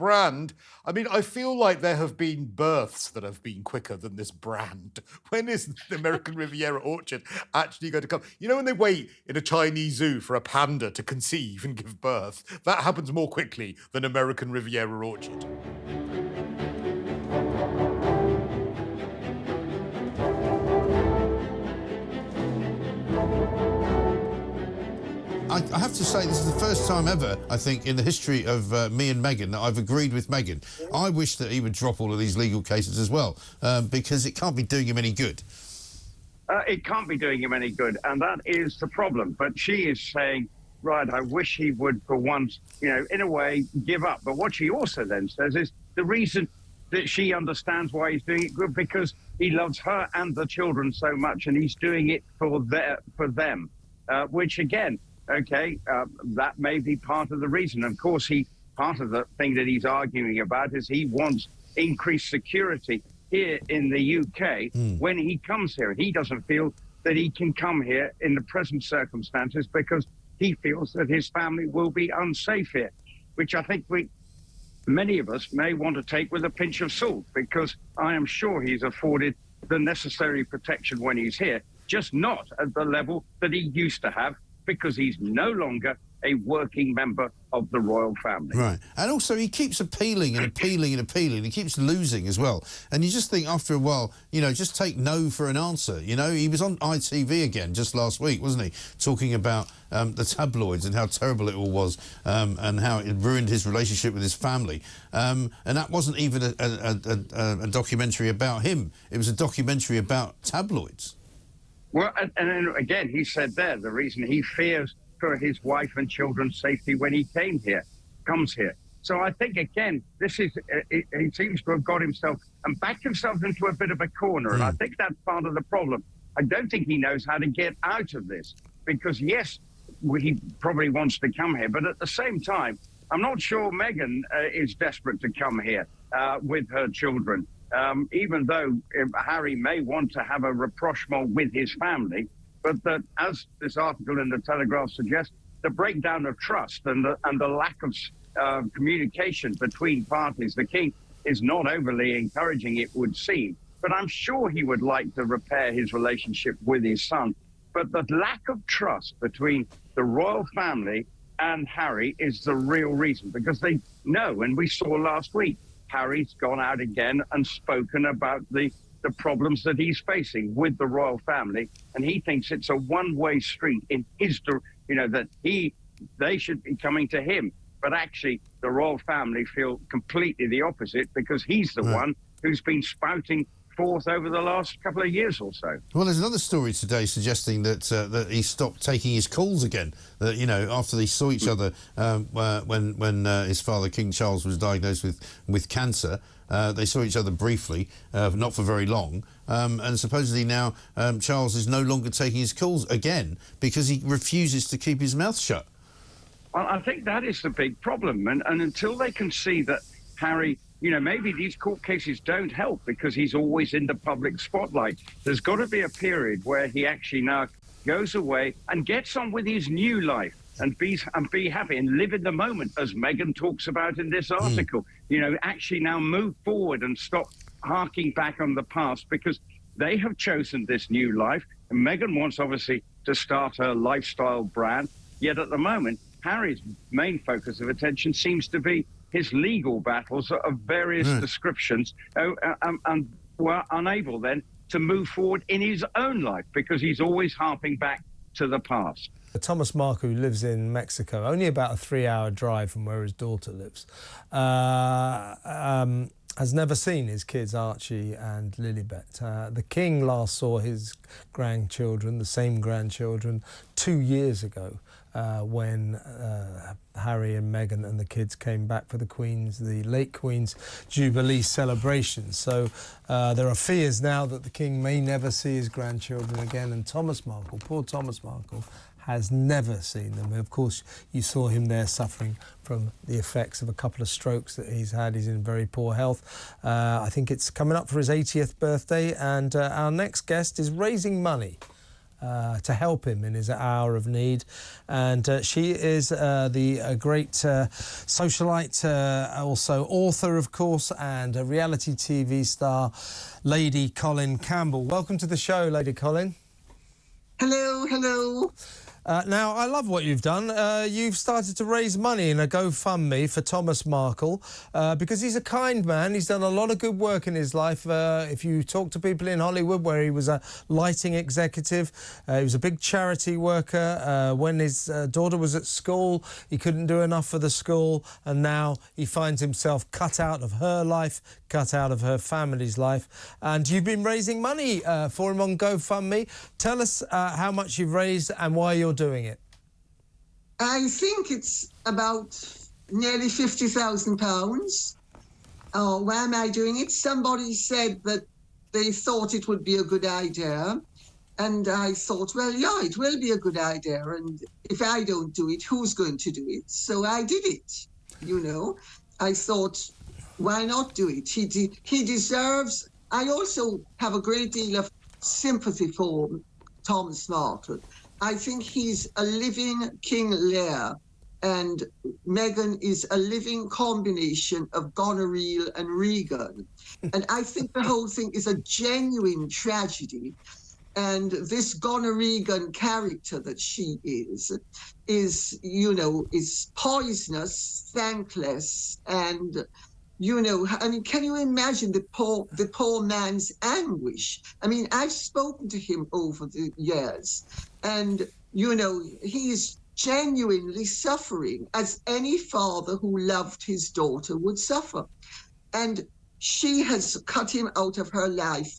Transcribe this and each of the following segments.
brand. I mean, I feel like there have been births that have been quicker than this brand. When is the American Riviera Orchard actually going to come? You know, when they wait in a Chinese zoo for a panda to conceive and give birth, that happens more quickly than American Riviera Orchard. I have to say, this is the first time ever, I think, in the history of me and Meghan that I've agreed with Meghan. I wish that he would drop all of these legal cases as well, because it can't be doing him any good. It can't be doing him any good, and that is the problem. But she is saying, right, I wish he would, for once, you know, in a way, give up. But what she also then says is the reason that she understands why he's doing it good, because he loves her and the children so much, and he's doing it for them, which, again, okay, that may be part of the reason. Of course, part of the thing that he's arguing about is he wants increased security here in the UK when he comes here. He doesn't feel that he can come here in the present circumstances because he feels that his family will be unsafe here, which I think many of us may want to take with a pinch of salt, because I am sure he's afforded the necessary protection when he's here, just not at the level that he used to have, because he's no longer a working member of the royal family. Right. And also he keeps appealing and appealing and appealing. He keeps losing as well. And you just think after a while, you know, just take no for an answer. You know, he was on ITV again just last week, wasn't he? Talking about the tabloids and how terrible it all was, and how it ruined his relationship with his family. And that wasn't even a documentary about him. It was a documentary about tabloids. Well, and again, he said there, the reason he fears for his wife and children's safety when he comes here. So I think, again, this is, he seems to have got himself and backed himself into a bit of a corner. And I think that's part of the problem. I don't think he knows how to get out of this, because, yes, he probably wants to come here. But at the same time, I'm not sure Meghan is desperate to come here with her children. Even though Harry may want to have a rapprochement with his family, but that, as this article in the Telegraph suggests, the breakdown of trust and the lack of communication between parties, the King is not overly encouraging, it would seem. But I'm sure he would like to repair his relationship with his son. But the lack of trust between the royal family and Harry is the real reason, because they know, and we saw last week, Harry's gone out again and spoken about the problems that he's facing with the royal family, and he thinks it's a one-way street in his, you know, that they should be coming to him. But actually, the royal family feel completely the opposite, because he's the one who's been spouting forth over the last couple of years or so. Well, there's another story today suggesting that that he stopped taking his calls again. That, you know, after they saw each other when his father, King Charles, was diagnosed with cancer, they saw each other briefly, not for very long, and supposedly now Charles is no longer taking his calls again because he refuses to keep his mouth shut. Well, I think that is the big problem, and until they can see that Harry, you know, maybe these court cases don't help because he's always in the public spotlight. There's got to be a period where he actually now goes away and gets on with his new life and be happy and live in the moment, as Meghan talks about in this article. You know, actually now move forward and stop harking back on the past, because they have chosen this new life. And Meghan wants, obviously, to start her lifestyle brand. Yet at the moment, Harry's main focus of attention seems to be his legal battles of various descriptions, and were unable then to move forward in his own life because he's always harping back to the past. Thomas Markle, who lives in Mexico, only about a 3-hour drive from where his daughter lives, has never seen his kids Archie and Lilibet. The King last saw his grandchildren, the same grandchildren, 2 years ago, when Harry and Meghan and the kids came back for the late Queen's Jubilee celebration. So there are fears now that the King may never see his grandchildren again, and Thomas Markle, poor Thomas Markle, has never seen them. Of course, you saw him there suffering from the effects of a couple of strokes that he's had. He's in very poor health. I think it's coming up for his 80th birthday, and our next guest is raising money to help him in his hour of need. And she is the great socialite, also author, of course, and a reality TV star, Lady Colin Campbell. Welcome to the show, Lady Colin. Hello, hello. Now, I love what you've done. You've started to raise money in a GoFundMe for Thomas Markle because he's a kind man. He's done a lot of good work in his life. If you talk to people in Hollywood, where he was a lighting executive, he was a big charity worker. When his daughter was at school, he couldn't do enough for the school, and now he finds himself cut out of her life, cut out of her family's life. And you've been raising money for him on GoFundMe. Tell us how much you've raised and why you're doing it. I think it's about nearly £50,000. Why am I doing it? Somebody said that they thought it would be a good idea. And I thought, well, yeah, it will be a good idea. And if I don't do it, who's going to do it? So I did it, you know. I thought, why not do it? He deserves... I also have a great deal of sympathy for Thomas Markle. I think he's a living King Lear, and Meghan is a living combination of Goneril and Regan. And I think the whole thing is a genuine tragedy. And this Goner-Regan character that she is, you know, is poisonous, thankless, and, you know, I mean, can you imagine the poor man's anguish? I mean, I've spoken to him over the years, and, you know, he's genuinely suffering, as any father who loved his daughter would suffer. And she has cut him out of her life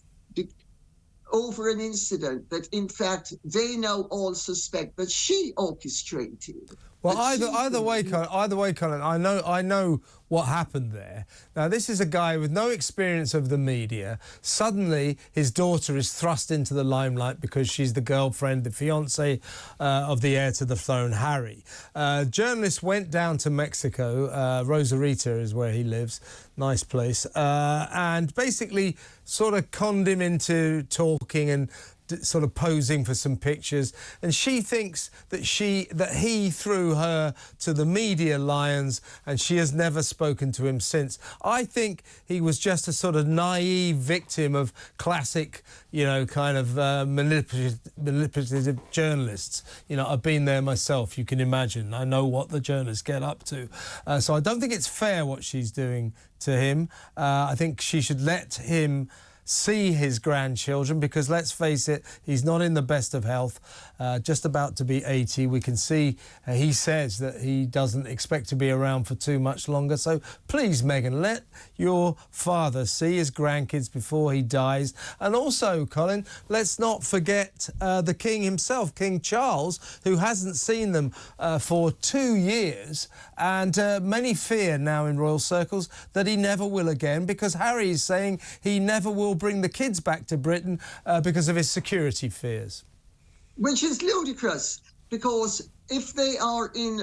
over an incident that, in fact, they now all suspect that she orchestrated. Well, either way, Colin, I know what happened there. Now, this is a guy with no experience of the media. Suddenly, his daughter is thrust into the limelight because she's the girlfriend, the fiancée of the heir to the throne, Harry. Journalists went down to Mexico. Rosarita is where he lives. Nice place. And basically sort of conned him into talking and sort of posing for some pictures, and she thinks that he threw her to the media lions, and she has never spoken to him since. I think he was just a sort of naive victim of classic, you know, kind of manipulative journalists. You know, I've been there myself. You can imagine. I know what the journalists get up to. So I don't think it's fair what she's doing to him. I think she should let him see his grandchildren, because let's face it, he's not in the best of health, just about to be 80. We can see he says that he doesn't expect to be around for too much longer. So please, Meghan, let your father see his grandkids before he dies. And also, Colin, let's not forget the King himself, King Charles, who hasn't seen them for 2 years. And many fear now in royal circles that he never will again, because Harry is saying he never will bring the kids back to Britain because of his security fears. Which is ludicrous, because if they are in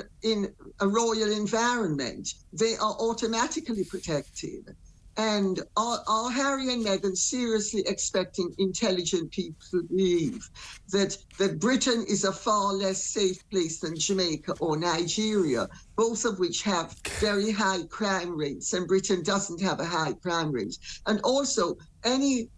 a royal environment, they are automatically protected. And are Harry and Meghan seriously expecting intelligent people to believe that Britain is a far less safe place than Jamaica or Nigeria, both of which have very high crime rates, and Britain doesn't have a high crime rate? And also, any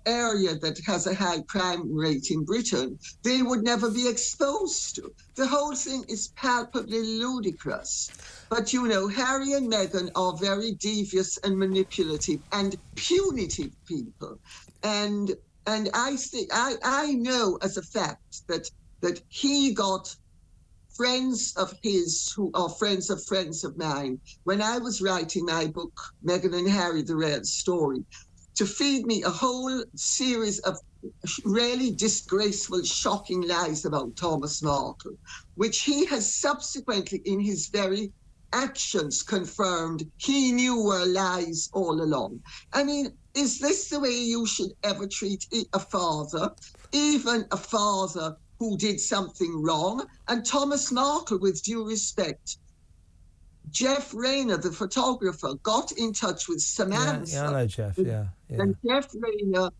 area that has a high crime rate in Britain, they would never be exposed to. The whole thing is palpably ludicrous. But, you know, Harry and Meghan are very devious and manipulative and punitive people. And I think I know as a fact that he got friends of his who are friends of mine when I was writing my book, Meghan and Harry, The Real Story, to feed me a whole series of really disgraceful, shocking lies about Thomas Markle, which he has subsequently, in his very actions, confirmed he knew were lies all along. I mean, is this the way you should ever treat a father, even a father who did something wrong? And Thomas Markle, with due respect, Jeff Rayner, the photographer, got in touch with Samantha. Yeah, I know Jeff, yeah. And Jeff Rayner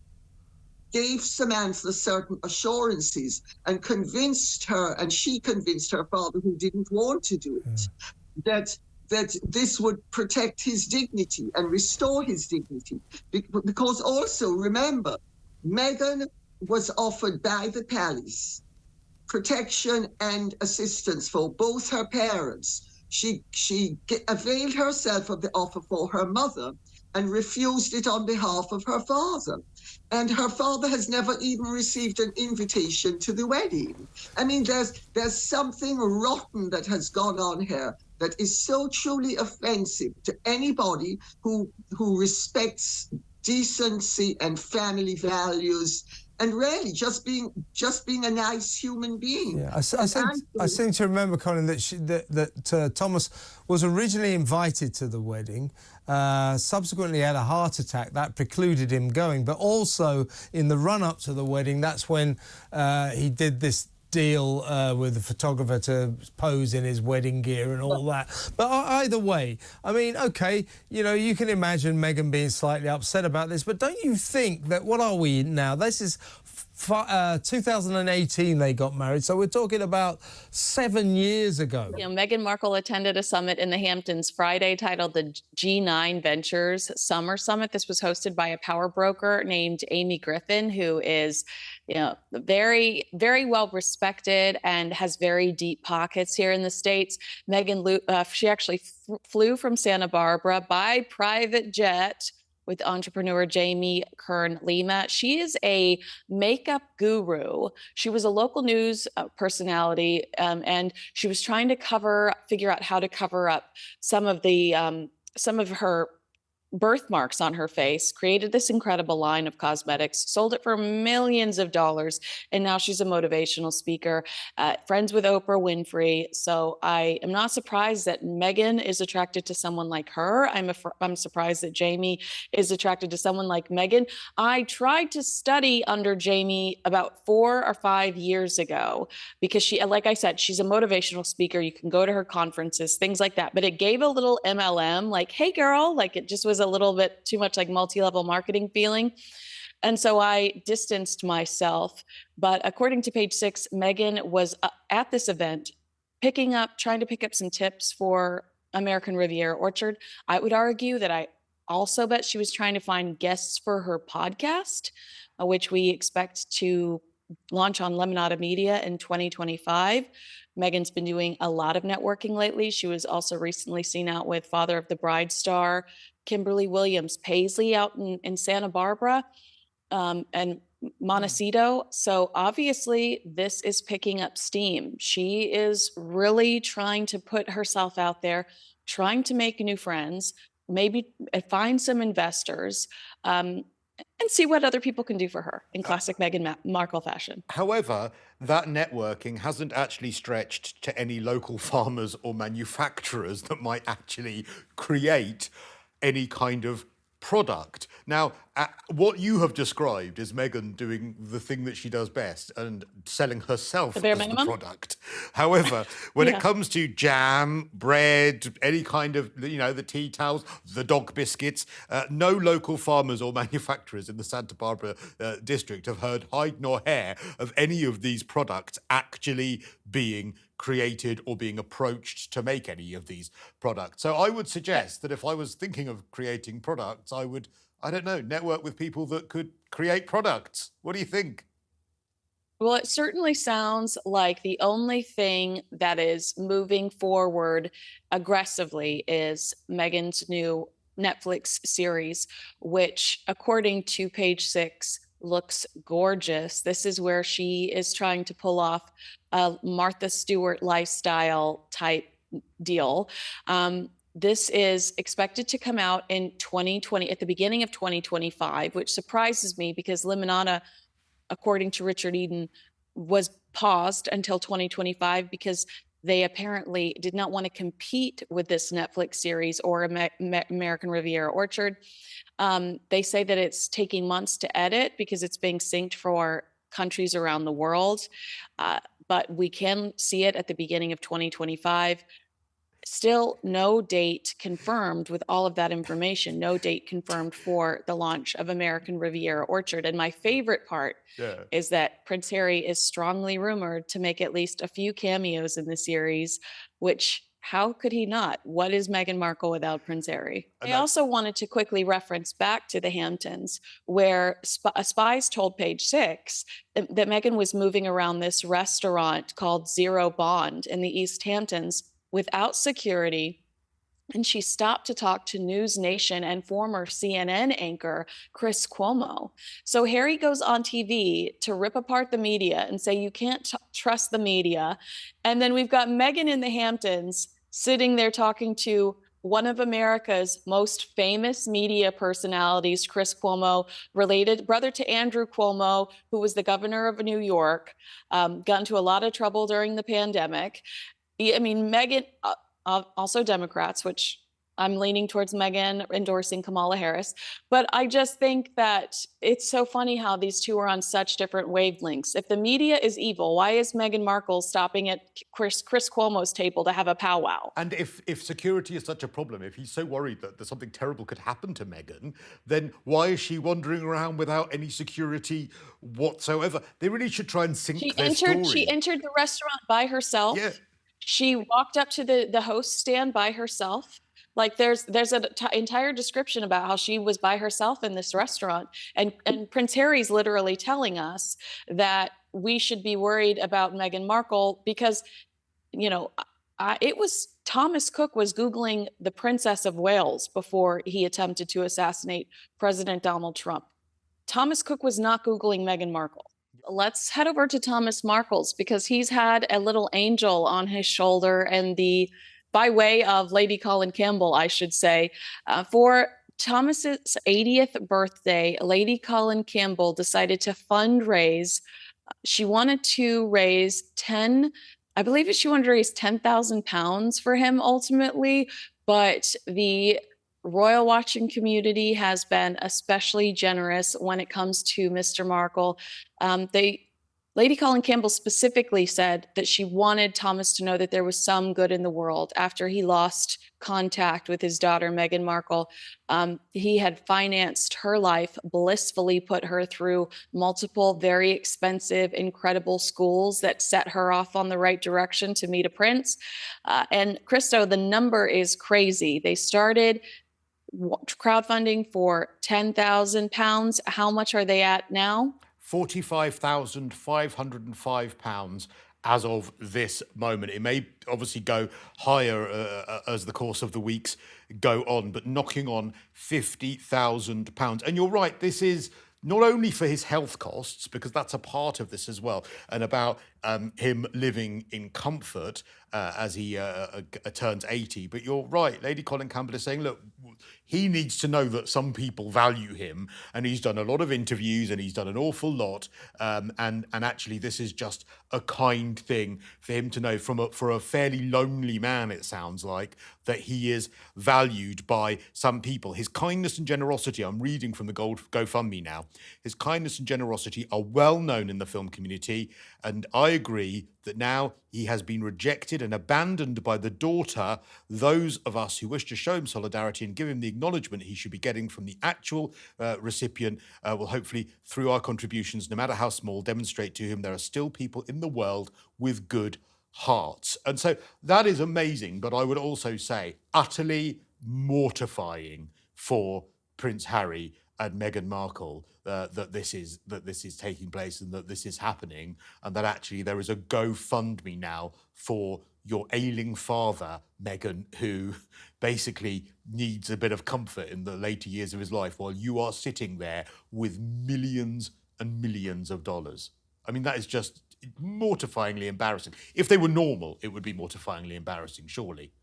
gave Samantha certain assurances and convinced her, and she convinced her father, who didn't want to do it, that this would protect his dignity and restore his dignity. Because also, remember, Meghan was offered by the palace protection and assistance for both her parents. She availed herself of the offer for her mother and refused it on behalf of her father. And her father has never even received an invitation to the wedding. I mean, there's something rotten that has gone on here that is so truly offensive to anybody who respects decency and family values, and really just being a nice human being. Yeah, I seem to remember, Colin, that Thomas was originally invited to the wedding, subsequently had a heart attack that precluded him going, but also in the run-up to the wedding, that's when he did this deal with the photographer to pose in his wedding gear and all that. But either way, I mean, okay, you know, you can imagine Meghan being slightly upset about this, but don't you think that, what are we now? This is 2018 they got married, so we're talking about 7 years ago. You know, Meghan Markle attended a summit in the Hamptons Friday titled the G9 Ventures Summer Summit. This was hosted by a power broker named Amy Griffin, who is, you know, very, very well respected and has very deep pockets here in the States. Meghan, she actually flew from Santa Barbara by private jet with entrepreneur Jamie Kern-Lima. She is a makeup guru. She was a local news personality, and she was trying to figure out how to cover up some of her birthmarks on her face, created this incredible line of cosmetics, sold it for millions of dollars, and now she's a motivational speaker, friends with Oprah Winfrey. So I am not surprised that Meghan is attracted to someone like her. I'm surprised that Jamie is attracted to someone like Meghan. I tried to study under Jamie about 4 or 5 years ago because she, like I said, she's a motivational speaker. You can go to her conferences, things like that. But it gave a little MLM, like, hey girl, like it just was a little bit too much like multi-level marketing feeling. And so I distanced myself. But according to Page Six, Meghan was at this event trying to pick up some tips for American Riviera Orchard. I would argue that I also bet she was trying to find guests for her podcast, which we expect to launch on Lemonada Media in 2025. Meghan's been doing a lot of networking lately. She was also recently seen out with Father of the Bride star Kimberly Williams Paisley out in Santa Barbara and Montecito. So obviously this is picking up steam. She is really trying to put herself out there, trying to make new friends, maybe find some investors, and see what other people can do for her in classic Meghan Markle fashion. However, that networking hasn't actually stretched to any local farmers or manufacturers that might actually create any kind of product. Now, what you have described is Meghan doing the thing that she does best and selling herself as the product. However, when it comes to jam, bread, any kind of, you know, the tea towels, the dog biscuits, no local farmers or manufacturers in the Santa Barbara district have heard hide nor hair of any of these products actually being created or being approached to make any of these products. So I would suggest that if I was thinking of creating products, I would, I don't know, network with people that could create products. What do you think? Well, it certainly sounds like the only thing that is moving forward aggressively is Meghan's new Netflix series, which, according to Page Six, looks gorgeous. This is where she is trying to pull off a Martha Stewart lifestyle type deal. This is expected to come out in 2020, at the beginning of 2025, which surprises me because Lemonada, according to Richard Eden, was paused until 2025 because they apparently did not want to compete with this Netflix series or American Riviera Orchard. They say that it's taking months to edit because it's being synced for countries around the world, but we can see it at the beginning of 2025. still no date confirmed with all of that information, no date confirmed for the launch of American Riviera Orchard. And my favorite part is that Prince Harry is strongly rumored to make at least a few cameos in the series, which how could he not? What is Meghan Markle without Prince Harry? I also wanted to quickly reference back to the Hamptons, where spies told Page Six that Meghan was moving around this restaurant called Zero Bond in the East Hamptons without security. And she stopped to talk to News Nation and former CNN anchor Chris Cuomo. So Harry goes on TV to rip apart the media and say you can't trust the media. And then we've got Meghan in the Hamptons sitting there talking to one of America's most famous media personalities, Chris Cuomo, related brother to Andrew Cuomo, who was the governor of New York, got into a lot of trouble during the pandemic. I mean, Meghan, also Democrats, which I'm leaning towards Meghan endorsing Kamala Harris. But I just think that it's so funny how these two are on such different wavelengths. If the media is evil, why is Meghan Markle stopping at Chris Cuomo's table to have a powwow? And if security is such a problem, if he's so worried that something terrible could happen to Meghan, then why is she wandering around without any security whatsoever? They really should try and sink their story. She entered the restaurant by herself. Yeah. She walked up to the host stand by herself. Like there's an entire description about how she was by herself in this restaurant. And Prince Harry's literally telling us that we should be worried about Meghan Markle because, you know, it was Thomas Cook was Googling the Princess of Wales before he attempted to assassinate President Donald Trump. Thomas Cook was not Googling Meghan Markle. Let's head over to Thomas Markle's because he's had a little angel on his shoulder and by way of Lady Colin Campbell, I should say, for Thomas's 80th birthday, Lady Colin Campbell decided to fundraise. She wanted to raise £10,000 for him ultimately, but the royal watching community has been especially generous when it comes to Mr. Markle. Lady Colin Campbell specifically said that she wanted Thomas to know that there was some good in the world after he lost contact with his daughter, Meghan Markle. He had financed her life, blissfully put her through multiple very expensive, incredible schools that set her off on the right direction to meet a prince. And Christo, the number is crazy. They started crowdfunding for £10,000. How much are they at now? £45,505 as of this moment. It may obviously go higher as the course of the weeks go on, but knocking on £50,000. And you're right, this is not only for his health costs, because that's a part of this as well, and about him living in comfort as he turns 80. But you're right, Lady Colin Campbell is saying, look, he needs to know that some people value him, and he's done a lot of interviews and he's done an awful lot. And actually, this is just a kind thing for him to know for a fairly lonely man, it sounds like, that he is valued by some people. His kindness and generosity, I'm reading from the GoFundMe now, his kindness and generosity are well known in the film community, and I agree that now he has been rejected and abandoned by the daughter. Those of us who wish to show him solidarity and give him the acknowledgement he should be getting from the actual recipient will hopefully, through our contributions, no matter how small, demonstrate to him there are still people in the world with good hearts. And so that is amazing, but I would also say utterly mortifying for Prince Harry and Meghan Markle that this is taking place and that this is happening, and that actually there is a GoFundMe now for your ailing father, Meghan, who basically needs a bit of comfort in the later years of his life while you are sitting there with millions and millions of dollars. I mean, that is just mortifyingly embarrassing. If they were normal, it would be mortifyingly embarrassing, surely.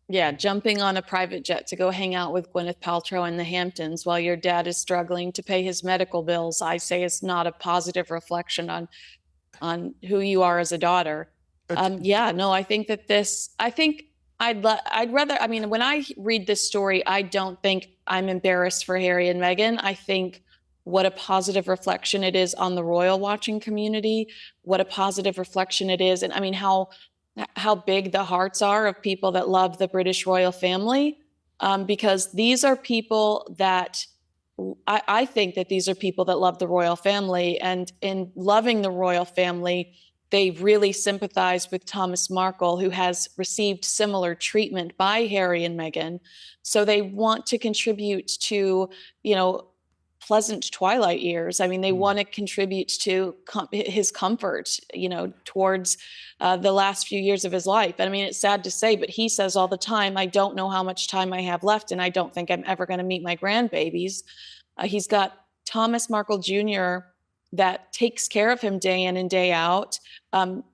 Yeah, jumping on a private jet to go hang out with Gwyneth Paltrow in the Hamptons while your dad is struggling to pay his medical bills, I say is not a positive reflection on who you are as a daughter. Yeah, no, I think that I'd rather, I mean, when I read this story, I don't think I'm embarrassed for Harry and Meghan. I think what a positive reflection it is on the royal watching community, what a positive reflection it is. And I mean, how how big the hearts are of people that love the British royal family, because these are people that I think that these are people that love the royal family, and in loving the royal family, they really sympathize with Thomas Markle, who has received similar treatment by Harry and Meghan. So they want to contribute to, pleasant twilight years. I mean, they want to contribute to his comfort, towards the last few years of his life. And I mean, it's sad to say, but he says all the time, I don't know how much time I have left, and I don't think I'm ever going to meet my grandbabies. He's got Thomas Markle Jr. that takes care of him day in and day out.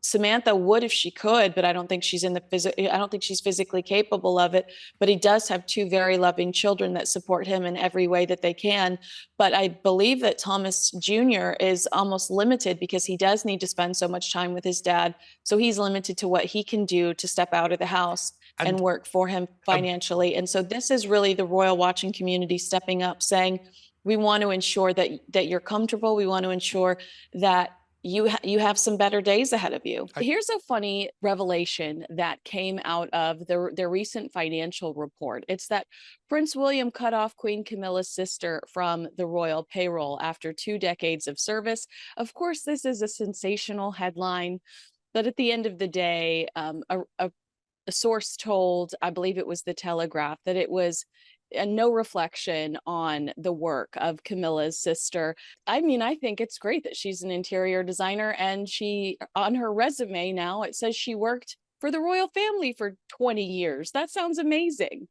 Samantha would if she could, but I don't think she's I don't think she's physically capable of it. But he does have two very loving children that support him in every way that they can. But I believe that Thomas Jr. is almost limited because he does need to spend so much time with his dad. So he's limited to what he can do to step out of the house and work for him financially. And so this is really the royal watching community stepping up, saying, we want to ensure that you're comfortable. We want to ensure that you have some better days ahead of you. Here's a funny revelation that came out of their recent financial report. It's that Prince William cut off Queen Camilla's sister from the royal payroll after 2 decades of service. Of course, this is a sensational headline, but at the end of the day, a source told, I believe it was the Telegraph, that it was no reflection on the work of Camilla's sister. I mean, I think it's great that she's an interior designer, and on her resume now, it says she worked for the royal family for 20 years. That sounds amazing.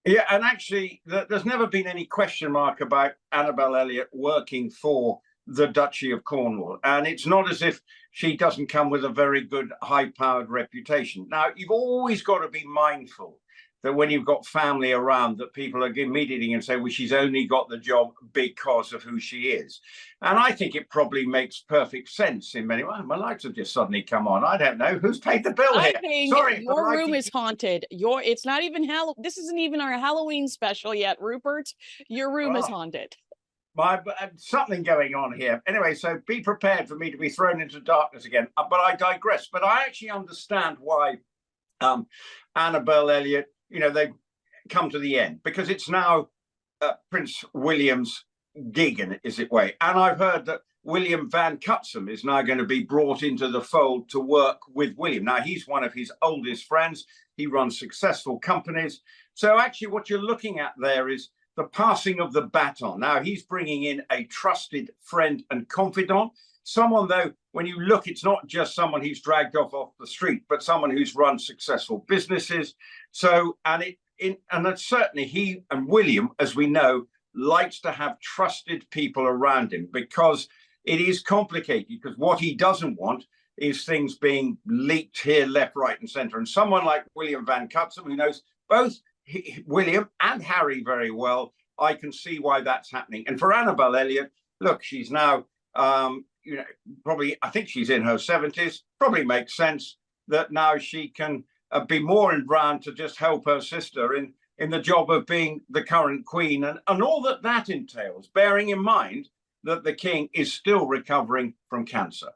Yeah, and actually, there's never been any question mark about Annabel Elliott working for the Duchy of Cornwall. And it's not as if she doesn't come with a very good high-powered reputation. Now, you've always got to be mindful that when you've got family around, that people are immediately going to say, well, she's only got the job because of who she is. And I think it probably makes perfect sense in many ways. My lights have just suddenly come on. I don't know. Who's paid the bill here? I think Sorry, your room is haunted. It's not even this isn't even our Halloween special yet, Rupert. Your room is haunted. Something going on here. Anyway, so be prepared for me to be thrown into darkness again. But I digress. But I actually understand why Annabel Elliott, they've come to the end, because it's now Prince William's gig, in it way. And I've heard that William Van Cutsem is now going to be brought into the fold to work with William. Now, he's one of his oldest friends. He runs successful companies. So actually what you're looking at there is the passing of the baton. Now, he's bringing in a trusted friend and confidant. Someone, though, when you look, it's not just someone who's dragged off the street, but someone who's run successful businesses. So, and that's certainly he and William, as we know, likes to have trusted people around him, because it is complicated, because what he doesn't want is things being leaked here, left, right, and centre. And someone like William Van Cutsem, who knows both William and Harry very well, I can see why that's happening. And for Annabel Elliott, look, she's now probably, I think she's in her 70s. Probably makes sense that now she can be more in brand to just help her sister in the job of being the current queen, and all that entails, bearing in mind that the king is still recovering from cancer.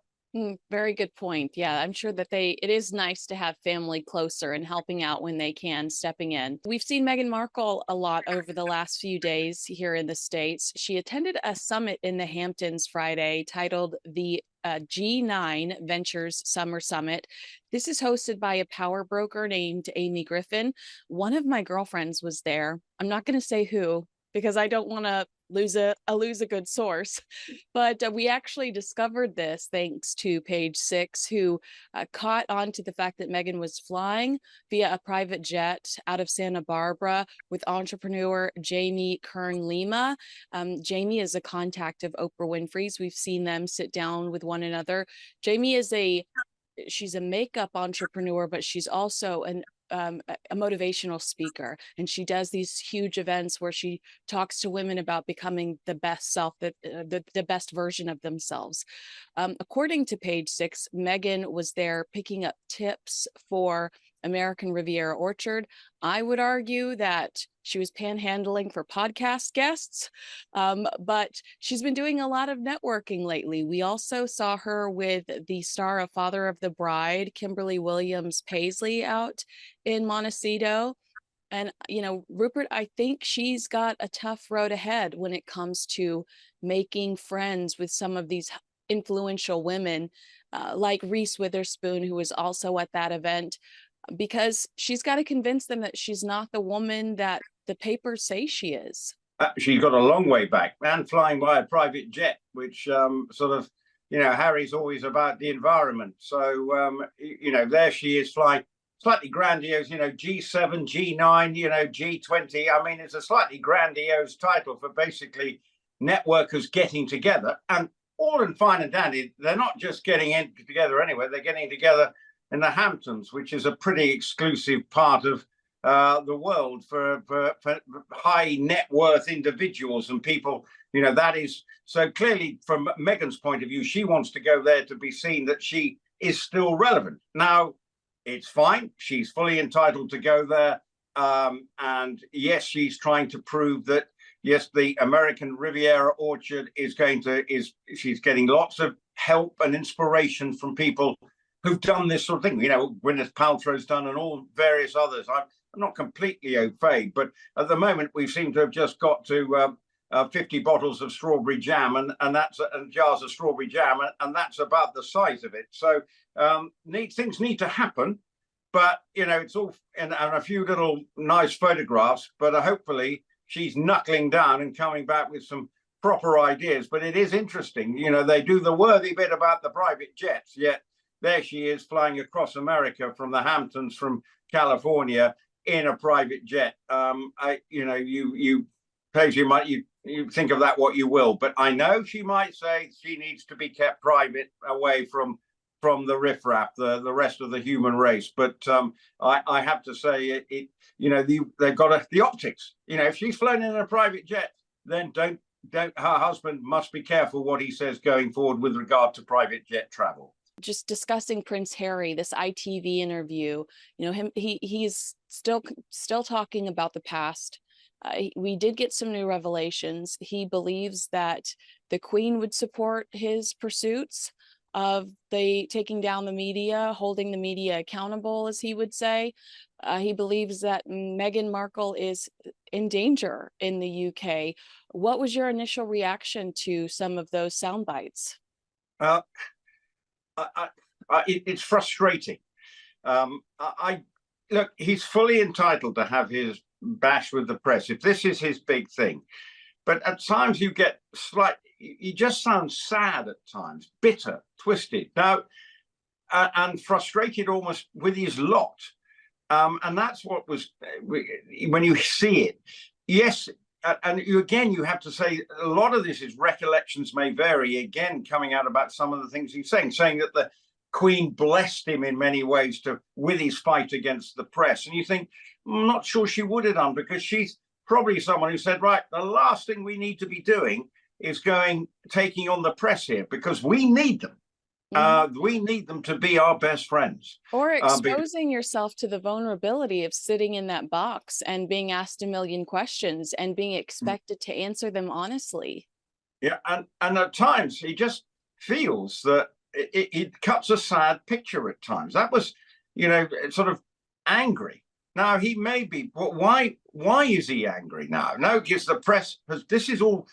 Very good point. Yeah, I'm sure that it is nice to have family closer and helping out when they can, stepping in. We've seen Meghan Markle a lot over the last few days here in the States. She attended a summit in the Hamptons Friday titled the G9 Ventures Summer Summit. This is hosted by a power broker named Amy Griffin. One of my girlfriends was there. I'm not going to say who, because I don't want to lose a good source. But we actually discovered this thanks to Page Six, who caught on to the fact that Meghan was flying via a private jet out of Santa Barbara with entrepreneur Jamie Kern-Lima. Jamie is a contact of Oprah Winfrey's. We've seen them sit down with one another. Jamie she's a makeup entrepreneur, but she's also a motivational speaker, and she does these huge events where she talks to women about becoming the best self, the best version of themselves. According to Page Six, Meghan was there picking up tips for American Riviera Orchard. I would argue that she was panhandling for podcast guests, but she's been doing a lot of networking lately. We also saw her with the star of Father of the Bride, Kimberly Williams Paisley, out in Montecito. And, you know, Rupert, I think she's got a tough road ahead when it comes to making friends with some of these influential women, like Reese Witherspoon, who was also at that event, because she's got to convince them that she's not the woman that the papers say she is. She's got a long way back, and flying by a private jet, which sort of, you know, Harry's always about the environment. So, you know, there she is flying slightly grandiose, you know, G7, G9, you know, G20. I mean, it's a slightly grandiose title for basically networkers getting together, and all in fine and dandy. They're not just getting in together anywhere, they're getting together in the Hamptons, which is a pretty exclusive part of the world for high net worth individuals and people. You know, that is so clearly from Meghan's point of view, she wants to go there to be seen that she is still relevant. Now, it's fine. She's fully entitled to go there. And yes, she's trying to prove that, yes, the American Riviera Orchard she's getting lots of help and inspiration from people who've done this sort of thing. You know, Gwyneth Paltrow's done and all various others. I'm not completely au fait, but at the moment we seem to have just got to 50 bottles of strawberry jam and jars of strawberry jam, and that's about the size of it. So things need to happen, but you know, it's all and a few little nice photographs, but hopefully she's knuckling down and coming back with some proper ideas. But it is interesting, you know, they do the worthy bit about the private jets, yet there she is flying across America from the Hamptons, from California, in a private jet. You know, you think of that what you will, but I know she might say she needs to be kept private, away from the riffraff, the rest of the human race. But I have to say, you know, they've got the optics. You know, if she's flown in a private jet, then don't her husband must be careful what he says going forward with regard to private jet travel. Just discussing Prince Harry, this ITV interview, you know, he's still talking about the past. We did get some new revelations. He believes that the Queen would support his pursuits of taking down the media, holding the media accountable, as he would say. He believes that Meghan Markle is in danger in the UK. What was your initial reaction to some of those sound bites? It's frustrating. Look, he's fully entitled to have his bash with the press if this is his big thing. But at times you get you just sound sad at times, bitter, twisted, now, and frustrated almost with his lot. And that's what was, when you see it, yes. And you have to say a lot of this is recollections may vary, again, coming out about some of the things he's saying that the Queen blessed him in many ways with his fight against the press. And you think, I'm not sure she would have done, because she's probably someone who said, right, the last thing we need to be doing is taking on the press here, because we need them. We need them to be our best friends. Or exposing yourself to the vulnerability of sitting in that box and being asked a million questions and being expected to answer them honestly. Yeah, and at times he just feels that it cuts a sad picture at times. That was, you know, sort of angry. Now he may be, but why is he angry now? No, because the press this is all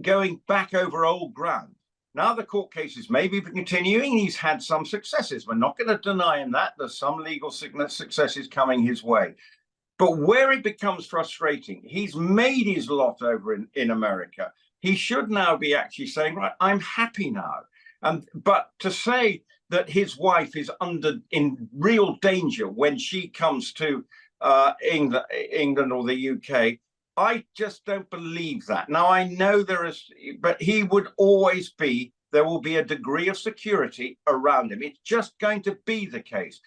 going back over old ground. Now the court cases may be continuing. He's had some successes. We're not going to deny him that. There's some legal successes coming his way. But where it becomes frustrating, he's made his lot over in America. He should now be actually saying, right, I'm happy now. But to say that his wife is in real danger when she comes to England or the UK, I just don't believe that. Now, I know but he would always there will be a degree of security around him. It's just going to be the case.